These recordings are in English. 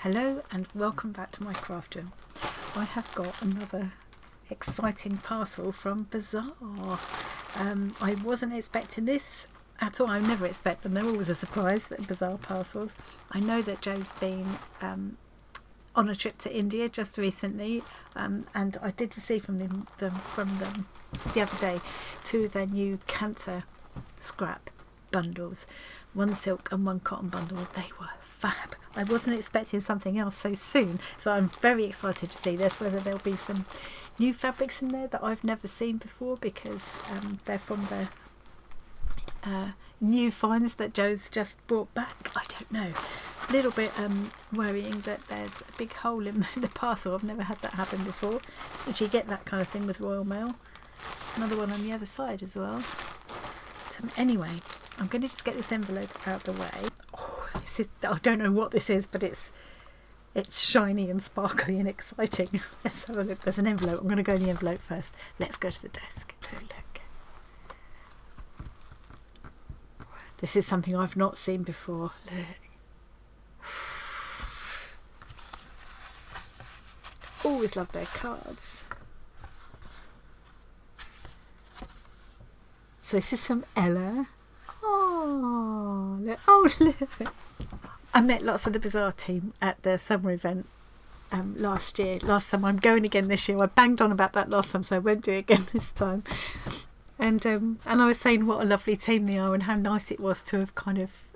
Hello and welcome back to my craft room. I have got another exciting parcel from Bazaar. I wasn't expecting this at all. I never expect them. They're always a surprise, the Bazaar parcels. I know that Joe's been on a trip to India just recently, and I did receive from them the other day two of their new Kantha scrap bundles, one silk and one cotton bundle. They were fab. I wasn't expecting something else so soon, so I'm very excited to see this, whether there'll be some new fabrics in there that I've never seen before, because they're from the new finds that Joe's just brought back. I don't know, a little bit worrying that there's a big hole in the parcel. I've never had that happen before, which you get that kind of thing with Royal Mail. There's another one on the other side as well. Anyway, I'm going to just get this envelope out of the way. Oh, I don't know what this is, but it's shiny and sparkly and exciting. Let's have a look. There's an envelope. I'm going to go in the envelope first. Let's go to the desk. Look. This is something I've not seen before. Look. Always love their cards. So this is from Ella. Oh, look. I met lots of the Bazaar team at the summer event last time. I'm going again this year. I banged on about that last time, so I won't do it again this time. And I was saying what a lovely team they are, and how nice it was to have kind of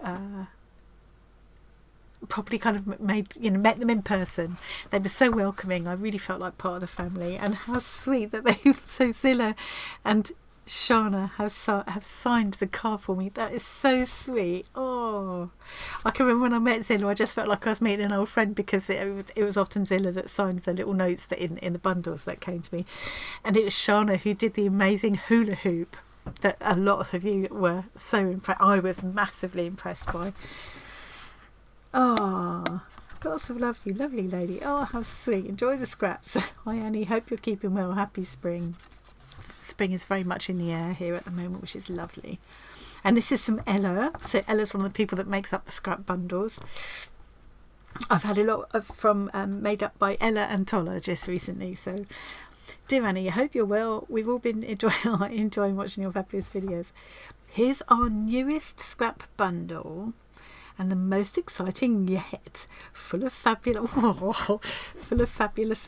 probably kind of met them in person. They were so welcoming. I really felt like part of the family, and how sweet that they were. So Zilla and Shana have signed the card for me. That is so sweet. Oh, I can remember when I met Zilla, I just felt like I was meeting an old friend, because it was often Zilla that signed the little notes that in the bundles that came to me, and it was Shana who did the amazing hula hoop that a lot of you were so impressed. I was massively impressed by. Oh, lots of lovely lady. Oh, how sweet. Enjoy the scraps. Hi Annie, hope you're keeping well. Happy spring. Spring is very much in the air here at the moment, which is lovely. And this is from Ella. So Ella's one of the people that makes up the scrap bundles. I've had a lot from made up by Ella and Tola just recently. So dear Annie, I hope you're well. We've all been enjoying watching your fabulous videos. Here's our newest scrap bundle, and the most exciting yet, full of fabulous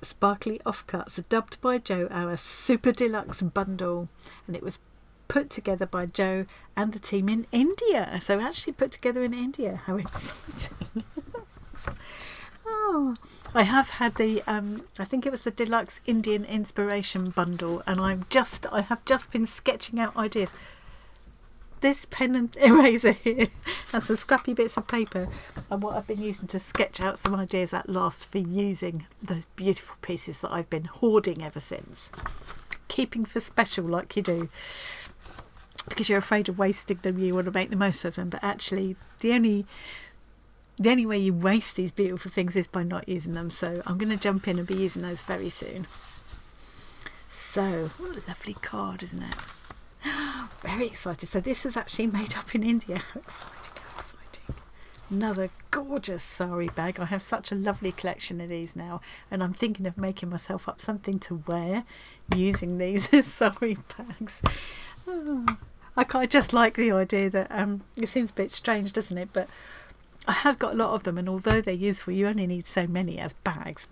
sparkly offcuts, dubbed by Joe our Super Deluxe bundle, and it was put together by Joe and the team in India. So actually put together in India. How exciting! Oh, I have had the I think it was the Deluxe Indian Inspiration bundle, and I have just been sketching out ideas. This pen and eraser here and some scrappy bits of paper and what I've been using to sketch out some ideas at last for using those beautiful pieces that I've been hoarding ever since. Keeping for special, like you do, because you're afraid of wasting them. You want to make the most of them, but actually the only way you waste these beautiful things is by not using them. So I'm going to jump in and be using those very soon. So what a lovely card, isn't it? Very excited. So this is actually made up in India. How exciting. Another gorgeous sari bag. I have such a lovely collection of these now, and I'm thinking of making myself up something to wear using these sari bags. Oh, I just like the idea that it seems a bit strange, doesn't it? But I have got a lot of them, and although they're useful, you only need so many as bags,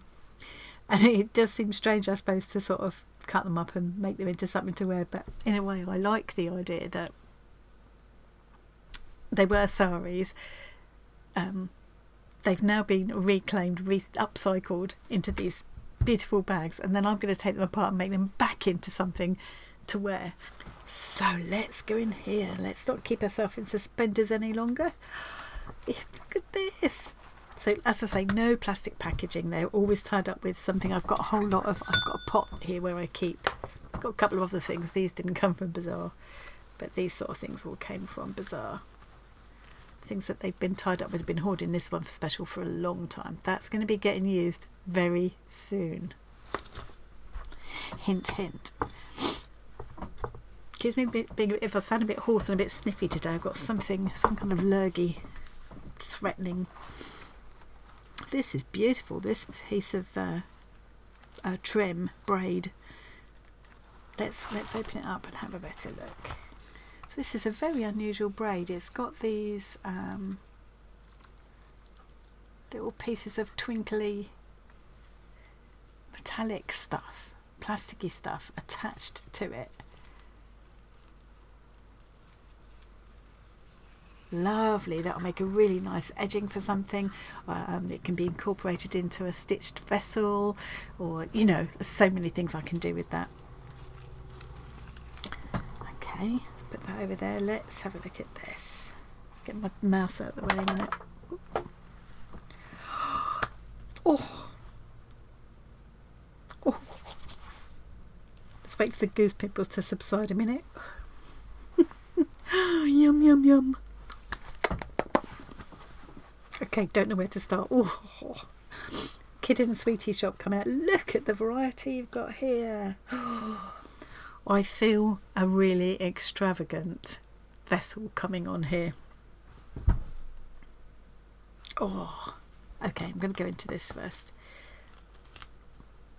and it does seem strange, I suppose, to sort of cut them up and make them into something to wear, but in a way I like the idea that they were saris. They've now been reclaimed, upcycled into these beautiful bags, and then I'm going to take them apart and make them back into something to wear. So let's go in here. Let's not keep ourselves in suspenders any longer. Look at this. So as I say, no plastic packaging. They're always tied up with something. I've got a whole lot of, I've got a pot here where I keep, I've got a couple of other things. These didn't come from Bazaar, but these sort of things all came from Bazaar. Things that they've been tied up with, been hoarding this one for special for a long time. That's going to be getting used very soon. Hint, hint. Excuse me if I sound a bit hoarse and a bit sniffy today. I've got some kind of lurgy threatening this is beautiful. This piece of trim braid. Let's open it up and have a better look. So this is a very unusual braid. It's got these little pieces of twinkly metallic stuff, plasticky stuff attached to it. Lovely. That'll make a really nice edging for something. It can be incorporated into a stitched vessel, or there's so many things I can do with that. Okay, let's put that over there. Let's have a look at this. Get my mouse out of the way a minute. Oh. Let's wait for the goose pimples to subside a minute. Yum, yum, yum. Okay, don't know where to start. Oh. Kid in a sweetie shop come out. Look at the variety you've got here. I feel a really extravagant vessel coming on here. Oh, okay, I'm going to go into this first.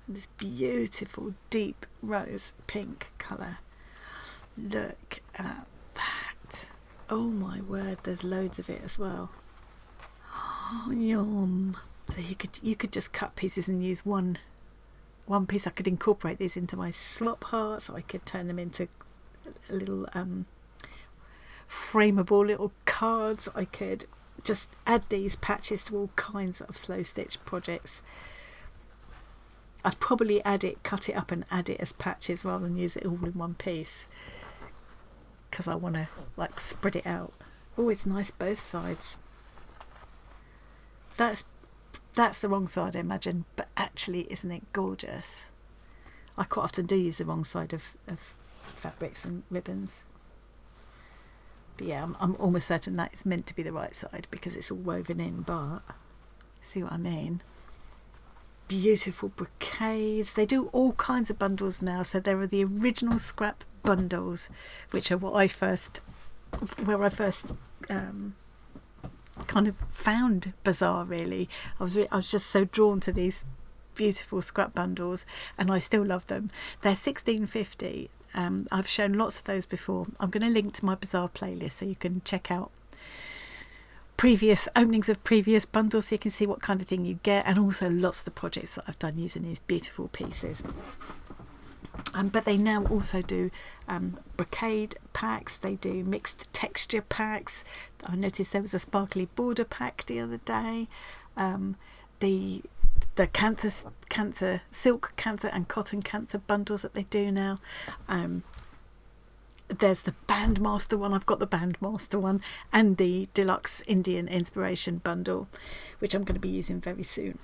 This beautiful deep rose pink colour. Look at that. Oh my word, there's loads of it as well. Oh, yum. So you could just cut pieces and use one piece. I could incorporate these into my slop hearts. I could turn them into a little frameable little cards. I could just add these patches to all kinds of slow stitch projects. I'd probably cut it up and add it as patches rather than use it all in one piece, because I want to spread it out. Oh, it's nice both sides. That's the wrong side, I imagine, but actually, isn't it gorgeous? I quite often do use the wrong side of fabrics and ribbons. But yeah, I'm almost certain that it's meant to be the right side because it's all woven in, but see what I mean? Beautiful brocades. They do all kinds of bundles now. So there are the original scrap bundles, which are where I first kind of found Bazaar, really. I was just so drawn to these beautiful scrap bundles, and I still love them. They're $16.50. I've shown lots of those before. I'm going to link to my Bazaar playlist so you can check out previous openings of previous bundles, so you can see what kind of thing you get, and also lots of the projects that I've done using these beautiful pieces. But they now also do brocade packs. They do mixed texture packs. I noticed there was a sparkly border pack the other day. The Kantha silk Kantha and cotton Kantha bundles that they do now. There's the Bandmaster one. I've got the Bandmaster one, and the Deluxe Indian Inspiration bundle, which I'm going to be using very soon.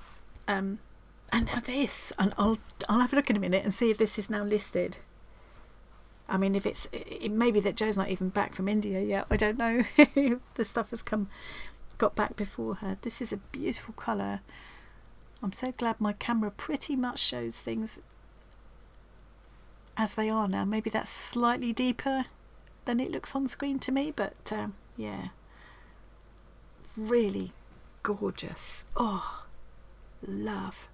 And now this, and I'll have a look in a minute and see if this is now listed. I mean, if it may be that Joe's not even back from India yet. I don't know if the stuff has got back before her. This is a beautiful colour. I'm so glad my camera pretty much shows things as they are now. Maybe that's slightly deeper than it looks on screen to me, but yeah, really gorgeous. Oh, love.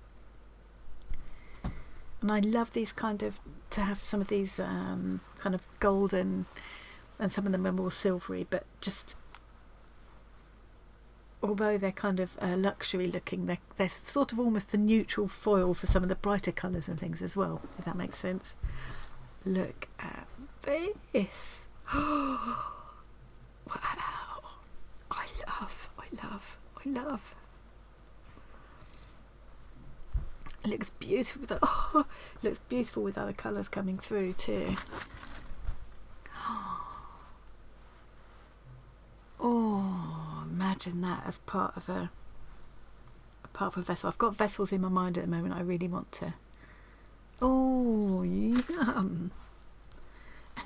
And I love these to have some of these kind of golden, and some of them are more silvery, but just, although they're kind of luxury looking, they're sort of almost a neutral foil for some of the brighter colours and things as well, if that makes sense. Look at this. Wow. I love. It looks beautiful. It looks beautiful with other colours coming through too. Oh, imagine that as part of a vessel. I've got vessels in my mind at the moment. I really want to. Oh, yum!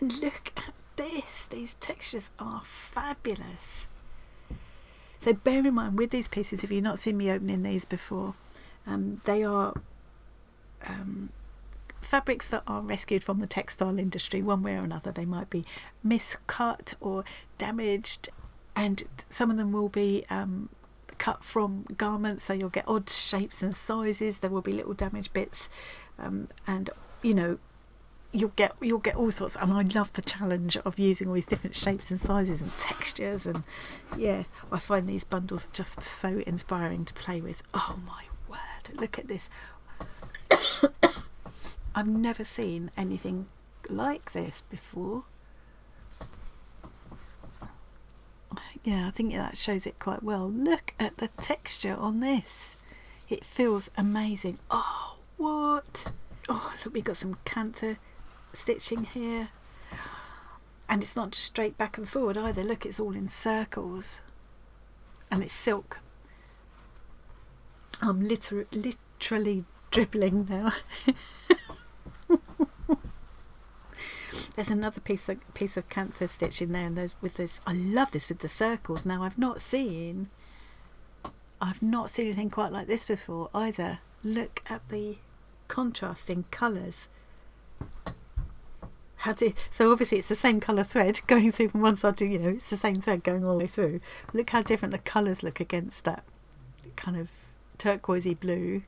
And look at this. These textures are fabulous. So bear in mind with these pieces, if you've not seen me opening these before, they are fabrics that are rescued from the textile industry one way or another. They might be miscut or damaged, and some of them will be cut from garments, so you'll get odd shapes and sizes. There will be little damaged bits, and you know, you'll get all sorts. And I love the challenge of using all these different shapes and sizes and textures, and yeah, I find these bundles just so inspiring to play with. Oh my word, look at this. I've never seen anything like this before. Yeah, I think that shows it quite well. Look at the texture on this. It feels amazing. Oh, what? Oh, look, we've got some Kantha stitching here. And it's not just straight back and forward either. Look, it's all in circles. And it's silk. I'm literally dribbling now. There's another piece of Kantha stitch in there, and there's with this. I love this with the circles. Now I've not seen anything quite like this before either. Look at the contrasting colours. So obviously it's the same colour thread going through from one side to, you know, it's the same thread going all the way through. Look how different the colours look against that kind of turquoisey blue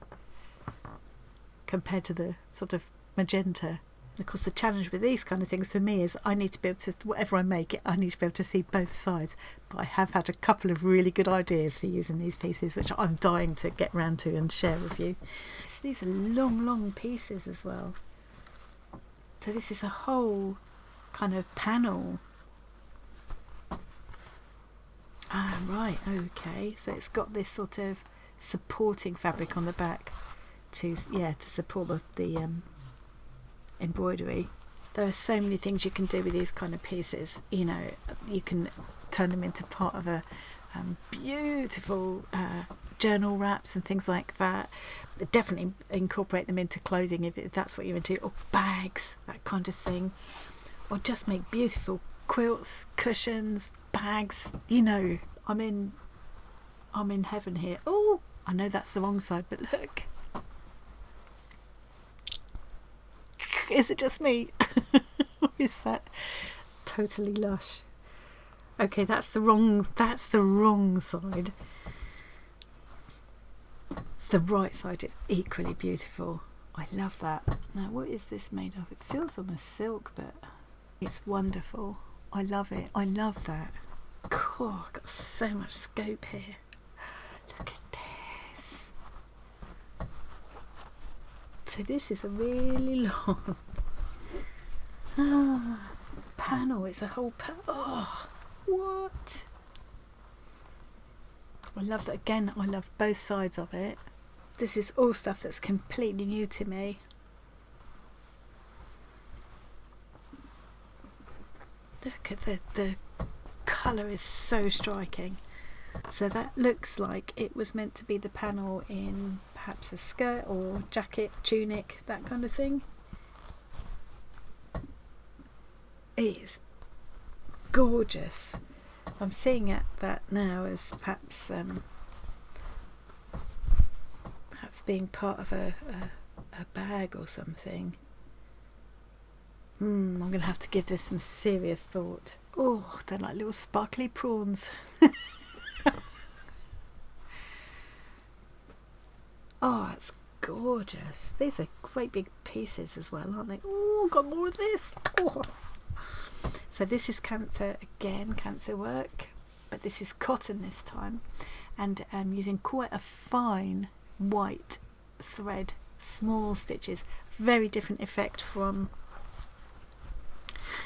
compared to the sort of magenta. Of course, the challenge with these kind of things for me is I need to be able to, whatever I make, I need to be able to see both sides. But I have had a couple of really good ideas for using these pieces, which I'm dying to get round to and share with you. So these are long pieces as well. So this is a whole kind of panel. Ah, right, okay. So it's got this sort of supporting fabric on the back to support the embroidery. There are so many things you can do with these kind of pieces. You know, you can turn them into part of a beautiful journal wraps and things like that. Definitely incorporate them into clothing if that's what you're into, or bags, that kind of thing, or just make beautiful quilts, cushions, bags. You know, I'm in heaven here. Oh, I know that's the wrong side, but look. Is it just me? Or is that totally lush? Okay, that's the wrong side. The right side is equally beautiful. I love that. Now, what is this made of? It feels almost silk, but it's wonderful. I love it. I love that. Cool, I've got so much scope here. Look at this. So this is a really long panel. It's a whole panel. Oh, what? I love that. Again, I love both sides of it. This is all stuff that's completely new to me. Look at the colour is so striking. So that looks like it was meant to be the panel in perhaps a skirt or jacket, tunic, that kind of thing. It is gorgeous. I'm seeing that now as perhaps being part of a bag or something. I'm going to have to give this some serious thought. Oh, they're like little sparkly prawns. Oh, it's gorgeous. These are great big pieces as well, aren't they? Oh, got more of this. Oh. So this is Kantha again, Kantha work, but this is cotton this time, and I'm using quite a fine white thread, small stitches, very different effect from,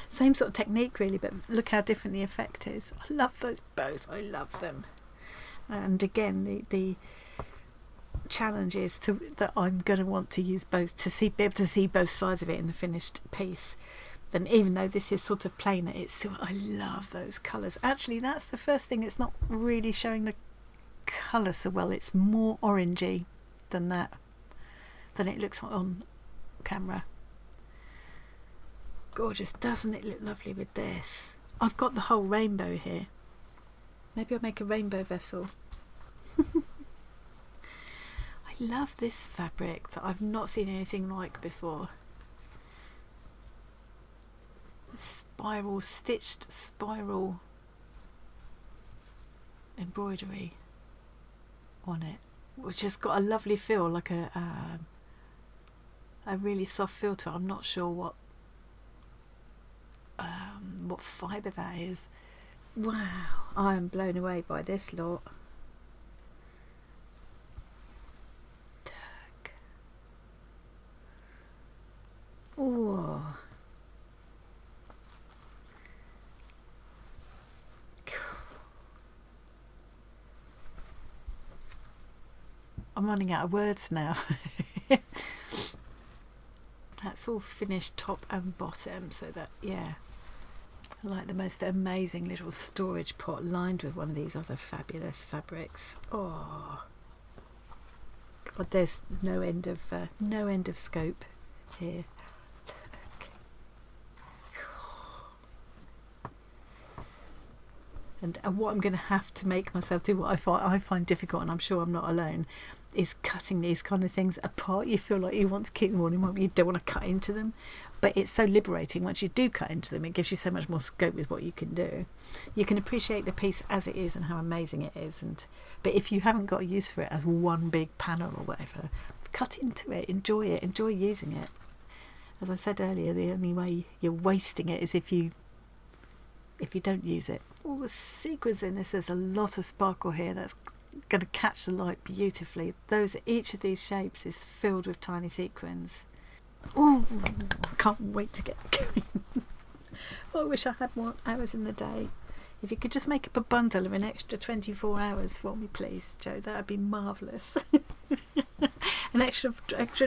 same sort of technique really, but look how different the effect is. I love those both, I love them. And again, the challenge is that I'm going to want to use both to be able to see both sides of it in the finished piece. Then even though this is sort of plainer, it's still, I love those colours. Actually, that's the first thing, it's not really showing the colour so well. It's more orangey than it looks on camera. Gorgeous. Doesn't it look lovely with this? I've got the whole rainbow here. Maybe I'll make a rainbow vessel. I love this fabric that I've not seen anything like before. Spiral, stitched spiral embroidery. on it, which has got a lovely feel, like a really soft feel to it. I'm not sure what fibre that is. Wow, I am blown away by this lot. Oh, I'm running out of words now. That's all finished top and bottom, so that, yeah, I like the most amazing little storage pot lined with one of these other fabulous fabrics. Oh God, there's no end of scope here. And what I'm going to have to make myself do, what I find difficult, and I'm sure I'm not alone, is cutting these kind of things apart. You feel like you want to keep them all in one, but you don't want to cut into them. But it's so liberating once you do cut into them. It gives you so much more scope with what you can do. You can appreciate the piece as it is and how amazing it is. But if you haven't got a use for it as one big panel or whatever, cut into it, enjoy using it. As I said earlier, the only way you're wasting it is if you don't use it. All the sequins in this, there's a lot of sparkle here that's going to catch the light beautifully. Each of these shapes is filled with tiny sequins. Oh, I can't wait to get going. I wish I had more hours in the day. If you could just make up a bundle of an extra 24 hours for me, please, Joe, that would be marvellous. An extra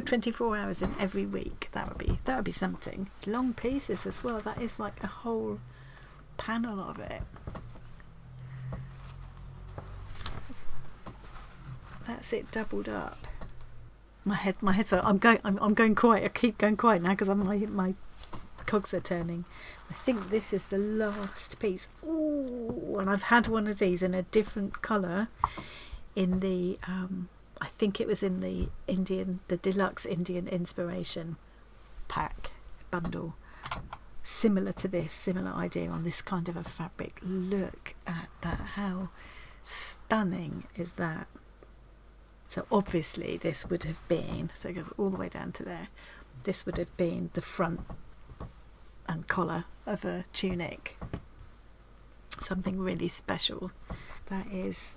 24 hours in every week, that would be something. Long pieces as well, that is like a whole panel of it. That's it doubled up. My head's I'm going quiet. I keep going quiet now because my cogs are turning. I think this is the last piece. Ooh, and I've had one of these in a different colour in the I think it was in the Deluxe Indian Inspiration pack bundle. Similar to this, similar idea on this kind of a fabric. Look at that, how stunning is that? So obviously this would have been, so it goes all the way down to there, this would have been the front and collar of a tunic. Something really special. That is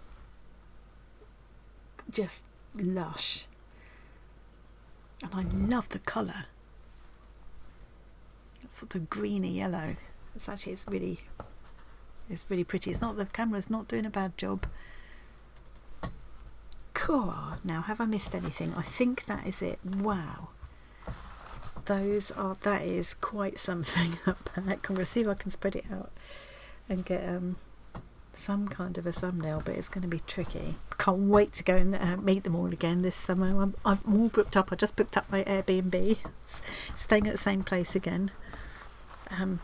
just lush. And I love the colour. Sort of greeny yellow. It's really pretty. It's not, the camera's not doing a bad job. Cool. Now, have I missed anything? I think that is it. Wow, that is quite something. That pack. I'm going to see if I can spread it out and get some kind of a thumbnail, but it's going to be tricky. Can't wait to go and meet them all again this summer. I'm all booked up. I just booked up my Airbnb, staying at the same place again. And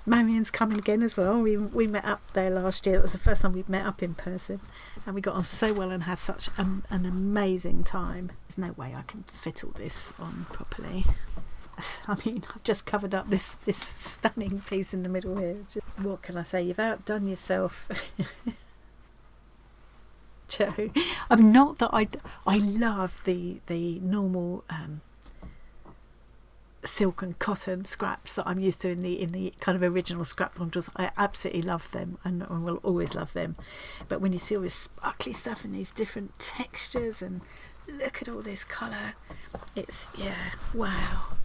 Marion's coming again as well. We met up there last year. It was the first time we've met up in person, and we got on so well and had such an amazing time. There's no way I can fit all this on properly. I mean, I've just covered up this stunning piece in the middle here. What can I say? You've outdone yourself. Joe. I'm not that I love the normal silk and cotton scraps that I'm used to in the kind of original scrap bundles. I absolutely love them and will always love them. But when you see all this sparkly stuff and these different textures, and look at all this colour, it's, yeah, wow.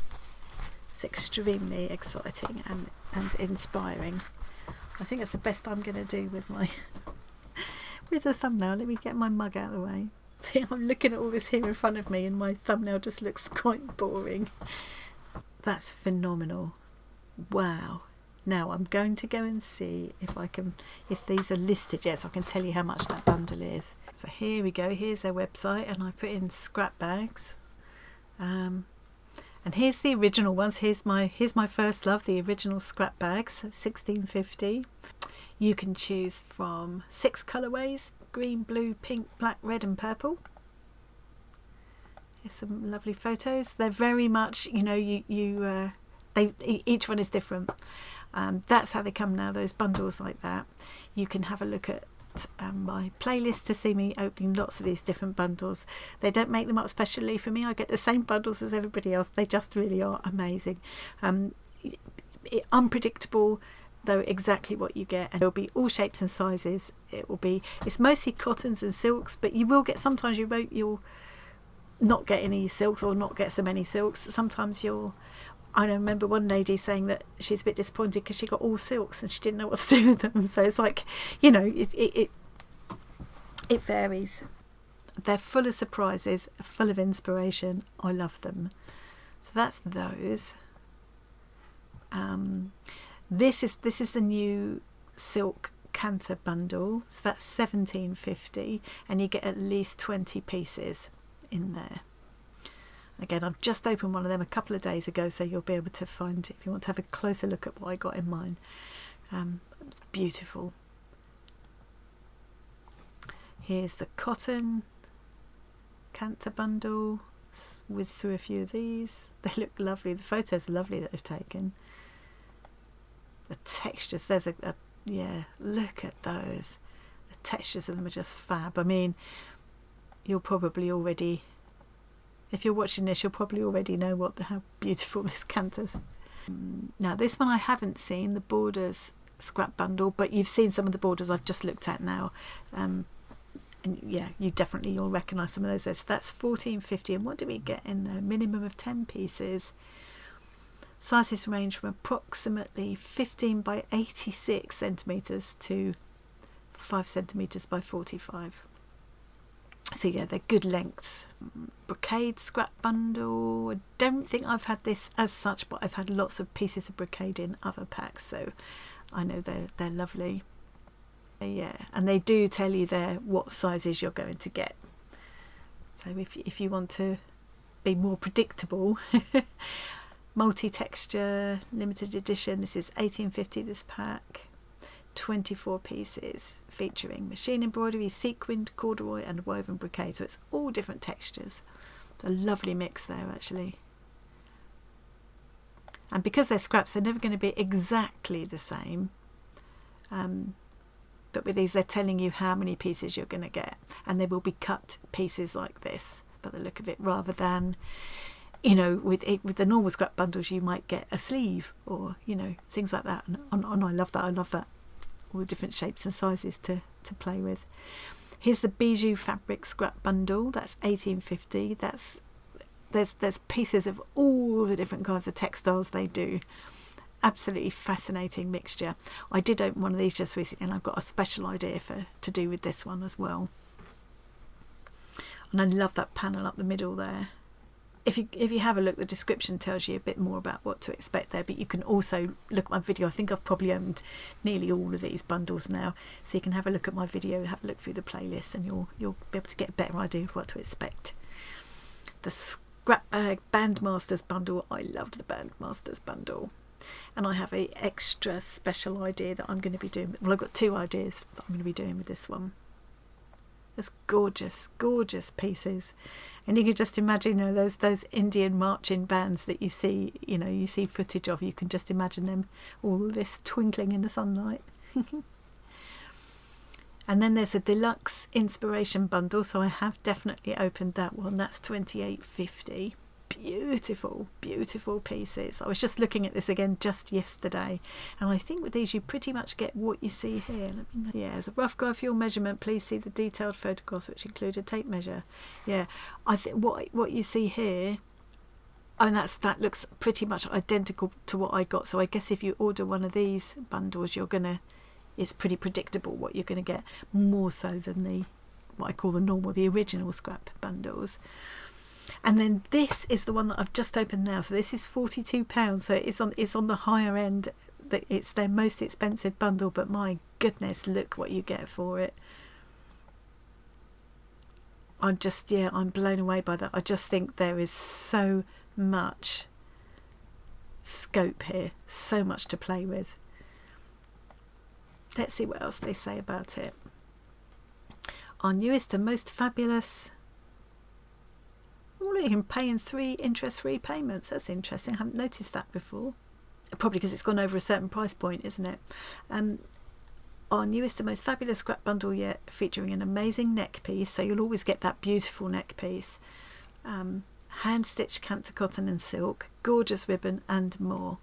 It's extremely exciting and inspiring. I think that's the best I'm going to do with the thumbnail. Let me get my mug out of the way. See, I'm looking at all this here in front of me and my thumbnail just looks quite boring. That's phenomenal. Wow. Now I'm going to go and see if these are listed yet, so I can tell you how much that bundle is. So here we go. Here's their website, and I put in scrap bags. And here's the original ones. Here's my first love, the original scrap bags, $16.50. You can choose from 6 colourways: green, blue, pink, black, red and purple. Here's some lovely photos. They're very much, each one is different. That's how they come now, those bundles like that. You can have a look at my playlist to see me opening lots of these different bundles. They don't make them up specially for me. I get the same bundles as everybody else. They just really are amazing. Unpredictable, though, exactly what you get, and it'll be all shapes and sizes. It's mostly cottons and silks, but you will get, sometimes you'll not get any silks or not get so many silks. Sometimes I remember one lady saying that she's a bit disappointed because she got all silks and she didn't know what to do with them. So it's like, you know, it varies. They're full of surprises, full of inspiration. I love them. So that's those. This is the new silk Kantha bundle. So that's £17.50, and you get at least 20 pieces in there. Again, I've just opened one of them a couple of days ago, so you'll be able to find, if you want to have a closer look at what I got in mine. It's beautiful. Here's the cotton Kantha bundle. Whiz through a few of these. They look lovely. The photos are lovely that they've taken. The textures, there's yeah, look at those. The textures of them are just fab. I mean, you'll probably already, if you're watching this, you'll probably already know how beautiful this Kantha is. Now this one I haven't seen, the Borders scrap bundle, but you've seen some of the borders I've just looked at now. And yeah, you'll recognise some of those there. So that's £14.50, and what do we get in there? Minimum of 10 pieces. Sizes range from approximately 15 by 86 centimetres to 5 centimetres by 45. So yeah, they're good lengths. Brocade scrap bundle. I don't think I've had this as such, but I've had lots of pieces of brocade in other packs, so I know they're lovely. Yeah, and they do tell you there what sizes you're going to get. So if you want to be more predictable, multi-texture limited edition. This is £18.50 this pack. 24 pieces featuring machine embroidery, sequined, corduroy and woven brocade. So it's all different textures. It's a lovely mix there actually. And because they're scraps, they're never going to be exactly the same. But with these, they're telling you how many pieces you're going to get, and they will be cut pieces like this by the look of it, rather than, you know, with the normal scrap bundles you might get a sleeve or, you know, things like that. And I love that. I love that. All the different shapes and sizes to play with. Here's the Bijou fabric scrap bundle. That's £18.50. There's pieces of all the different kinds of textiles they do. Absolutely fascinating mixture. I did open one of these just recently, and I've got a special idea to do with this one as well. And I love that panel up the middle there. If you have a look, the description tells you a bit more about what to expect there, but you can also look at my video. I think I've probably owned nearly all of these bundles now, so you can have a look at my video, have a look through the playlist, and you'll be able to get a better idea of what to expect. The Scrap Bag Bandmasters bundle. I loved the Bandmasters bundle, and I have a extra special idea that I'm going to be doing. Well, I've got two ideas that I'm going to be doing with this one. There's gorgeous pieces, and you can just imagine, you know, those Indian marching bands that you see footage of. You can just imagine them, all of this twinkling in the sunlight. And then there's a Deluxe inspiration bundle, so I have definitely opened that one. That's £28.50. Beautiful pieces. I was just looking at this again just yesterday, and I think with these you pretty much get what you see here. Let me know. Yeah, as a rough guide for your measurement, please see the detailed photographs which include a tape measure. Yeah, I think what you see here, and that looks pretty much identical to what I got. So I guess if you order one of these bundles, it's pretty predictable what you're going to get, more so than what I call the original scrap bundles. And then this is the one that I've just opened now. So this is £42. So it's on the higher end. It's their most expensive bundle, but my goodness, look what you get for it. I'm blown away by that. I just think there is so much scope here, so much to play with. Let's see what else they say about it. Our newest and most fabulous. You can pay in 3 interest-free payments. That's interesting. I haven't noticed that before. Probably because it's gone over a certain price point, isn't it? our newest and most fabulous scrap bundle yet, featuring an amazing neck piece, so you'll always get that beautiful neck piece, hand stitched Kantha cotton and silk, gorgeous ribbon and more.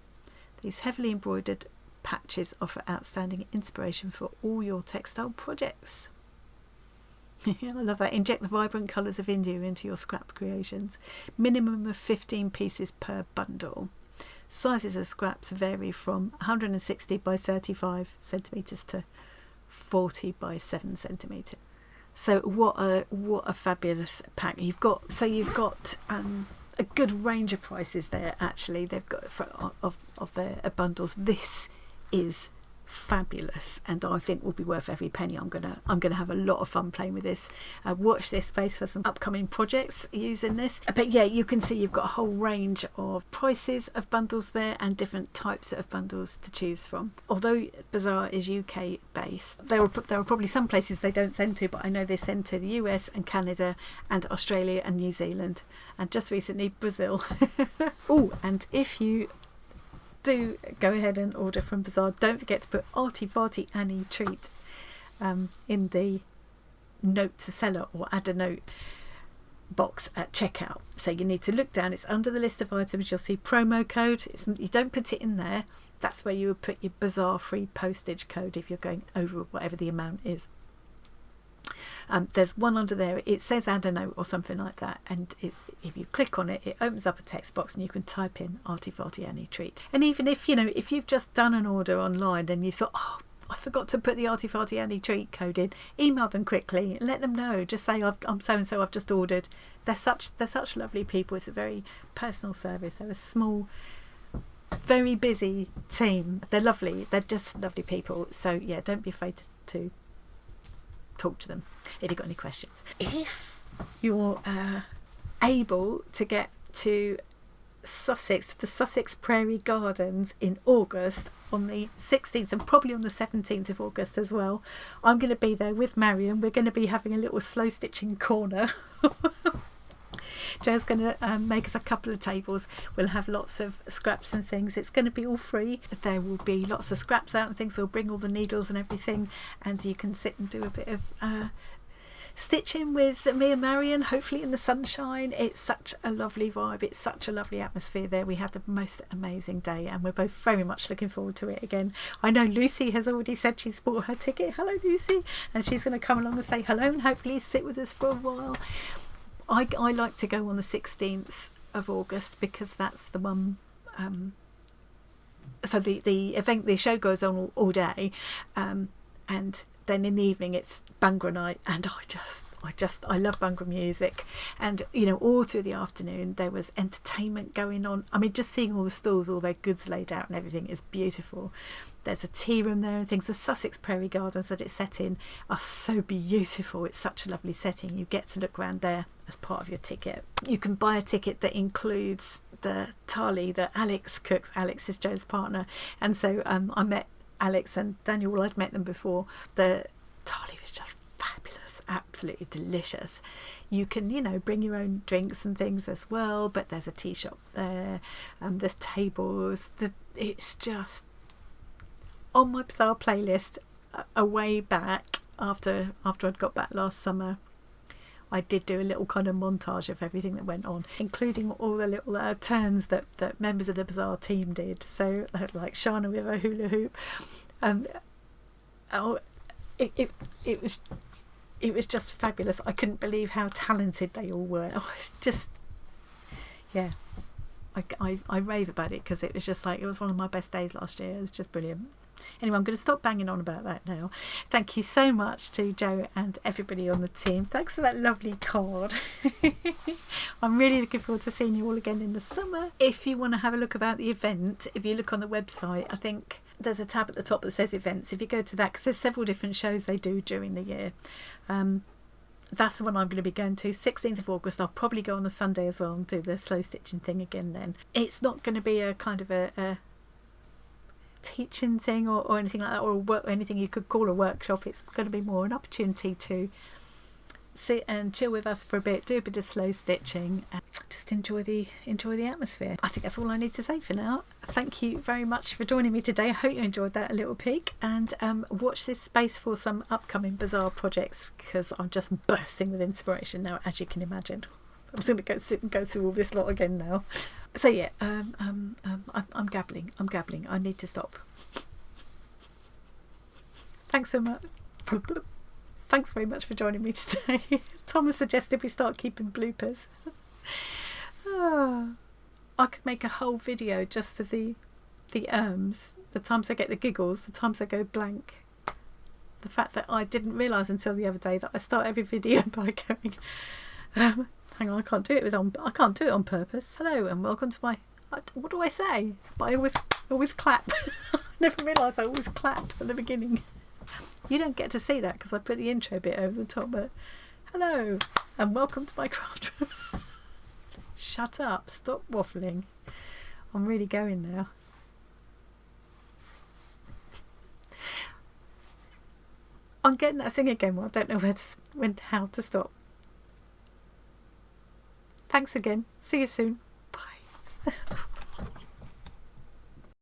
These heavily embroidered patches offer outstanding inspiration for all your textile projects. I love that. Inject the vibrant colours of India into your scrap creations. Minimum of 15 pieces per bundle. Sizes of scraps vary from 160 by 35 centimetres to 40 by 7 centimetres. So what a fabulous pack you've got. So you've got a good range of prices there. Actually, they've got of their bundles. This is fabulous, and I think will be worth every penny. I'm gonna have a lot of fun playing with this. Watch this space for some upcoming projects using this. But yeah, you can see you've got a whole range of prices of bundles there and different types of bundles to choose from. Although Bazaar is UK based, there are probably some places they don't send to, but I know they send to the US and Canada and Australia and New Zealand, and just recently Brazil. Oh, and if you do go ahead and order from Bazaar, don't forget to put Arty Farty Annie Treat in the note to seller or add a note box at checkout. So you need to look down, it's under the list of items, you'll see promo code. You don't put it in there, that's where you would put your Bazaar free postage code if you're going over whatever the amount is. There's one under there, it says add a note or something like that, and if you click on it, it opens up a text box and you can type in Arty Farty Annie Treat. And even if if you've just done an order online and you thought, oh, I forgot to put the Arty Farty Annie Treat code in, email them quickly and let them know. Just say I'm so and so, I've just ordered. They're such lovely people. It's a very personal service. They're a small, very busy team. They're lovely. They're just lovely people. So yeah, don't be afraid to talk to them if you've got any questions. If you're able to get to Sussex, the Sussex Prairie Gardens in August, on the 16th and probably on the 17th of August as well, I'm going to be there with Marion. We're going to be having a little slow stitching corner. Joe's going to make us a couple of tables. We'll have lots of scraps and things. It's going to be all free. There will be lots of scraps out and things. We'll bring all the needles and everything, and you can sit and do a bit of stitching with me and Marion, hopefully in the sunshine. It's such a lovely vibe. It's such a lovely atmosphere there. We had the most amazing day, and we're both very much looking forward to it again. I know Lucy has already said she's bought her ticket. Hello, Lucy. And she's going to come along and say hello and hopefully sit with us for a while. I like to go on the 16th of August because that's the one. So the event, the show goes on all day, and then in the evening it's Bhangra night, and I love Bhangra music, and all through the afternoon there was entertainment going on. I mean, just seeing all the stalls, all their goods laid out and everything is beautiful. There's a tea room there and things. The Sussex Prairie Gardens that it's set in are so beautiful. It's such a lovely setting. You get to look around there as part of your ticket. You can buy a ticket that includes the thali that Alex cooks. Alex is Joe's partner, and so I met Alex and Daniel. Well, I'd met them before. The thali was just fabulous, absolutely delicious. You can bring your own drinks and things as well, but there's a tea shop there, there's tables. It's just on my Bazaar playlist a way back after I'd got back last summer. I did do a little kind of montage of everything that went on, including all the little turns that members of the Bazaar team did. So like Shana with her hula hoop. It was just fabulous. I couldn't believe how talented they all were. Oh, it's just, yeah, I rave about it because it was just like, it was one of my best days last year. It was just brilliant. Anyway, I'm going to stop banging on about that now. Thank you so much to Joe and everybody on the team. Thanks for that lovely card. I'm really looking forward to seeing you all again in the summer. If you want to have a look about the event, if you look on the website, I think there's a tab at the top that says events. If you go to that, because there's several different shows they do during the year. That's the one I'm going to be going to, 16th of August. I'll probably go on the Sunday as well and do the slow stitching thing again then. It's not going to be a kind of a teaching thing or anything like that, or anything you could call a workshop. It's going to be more an opportunity to sit and chill with us for a bit, do a bit of slow stitching, and just enjoy the atmosphere. I think that's all I need to say for now. Thank you very much for joining me today. I hope you enjoyed that little peek, and watch this space for some upcoming Bazaar projects, because I'm just bursting with inspiration now, as you can imagine. I'm just going to sit and go through all this lot again now. So yeah, I'm gabbling. I need to stop. Thanks so much. Thanks very much for joining me today. Thomas suggested we start keeping bloopers. I could make a whole video just of the the times I get the giggles, the times I go blank. The fact that I didn't realise until the other day that I start every video by going, hang on, I can't do it on purpose. Hello and welcome to my, what do I say? But I always clap. I never realised I always clap at the beginning. You don't get to see that because I put the intro bit over the top, but hello and welcome to my craft room. Shut up, stop waffling. I'm really going now. I'm getting that thing again where I don't know how to stop. Thanks again. See you soon.